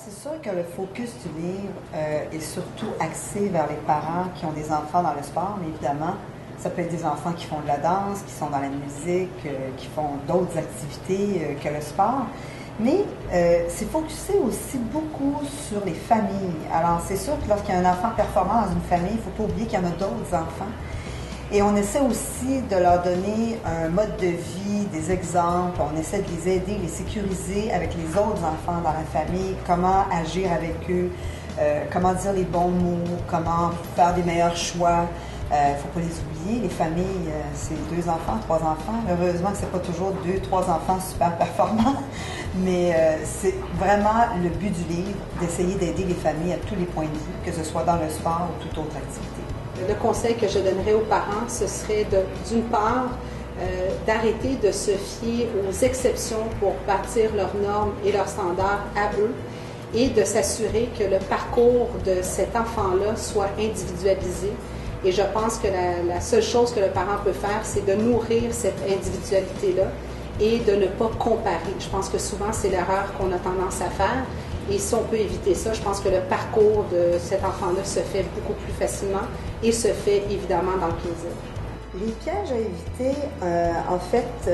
C'est sûr que le focus du livre est surtout axé vers les parents qui ont des enfants dans le sport, mais évidemment, ça peut être des enfants qui font de la danse, qui sont dans la musique, qui font d'autres activités que le sport. Mais c'est focusé aussi beaucoup sur les familles. Alors, c'est sûr que lorsqu'il y a un enfant performant dans une famille, il ne faut pas oublier qu'il y en a d'autres enfants. Et on essaie aussi de leur donner un mode de vie, des exemples. On essaie de les aider, les sécuriser avec les autres enfants dans la famille, comment agir avec eux, comment dire les bons mots, comment faire des meilleurs choix. Il ne faut pas les oublier. Les familles, c'est 2 enfants, 3 enfants. Heureusement que ce n'est pas toujours 2, 3 enfants super performants. Mais c'est vraiment le but du livre, d'essayer d'aider les familles à tous les points de vue, que ce soit dans le sport ou toute autre activité. Le conseil que je donnerais aux parents, ce serait d'une part, d'arrêter de se fier aux exceptions pour bâtir leurs normes et leurs standards à eux et de s'assurer que le parcours de cet enfant-là soit individualisé. Et je pense que la seule chose que le parent peut faire, c'est de nourrir cette individualité-là et de ne pas comparer. Je pense que souvent, c'est l'erreur qu'on a tendance à faire. Et si on peut éviter ça, je pense que le parcours de cet enfant-là se fait beaucoup plus facilement et se fait évidemment dans le plaisir. Les pièges à éviter, en fait,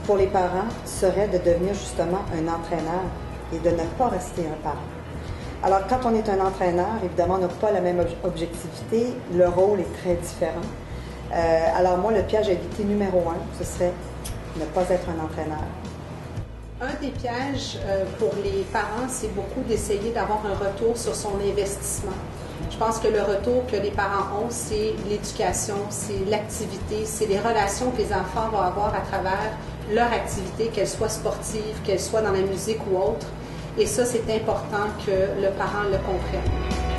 pour les parents, serait de devenir justement un entraîneur et de ne pas rester un parent. Alors, quand on est un entraîneur, évidemment, on n'a pas la même objectivité, le rôle est très différent. Alors moi, le piège à éviter numéro 1, ce serait ne pas être un entraîneur. Un des pièges pour les parents, c'est beaucoup d'essayer d'avoir un retour sur son investissement. Je pense que le retour que les parents ont, c'est l'éducation, c'est l'activité, c'est les relations que les enfants vont avoir à travers leur activité, qu'elle soit sportive, qu'elle soit dans la musique ou autre. Et ça, c'est important que le parent le comprenne.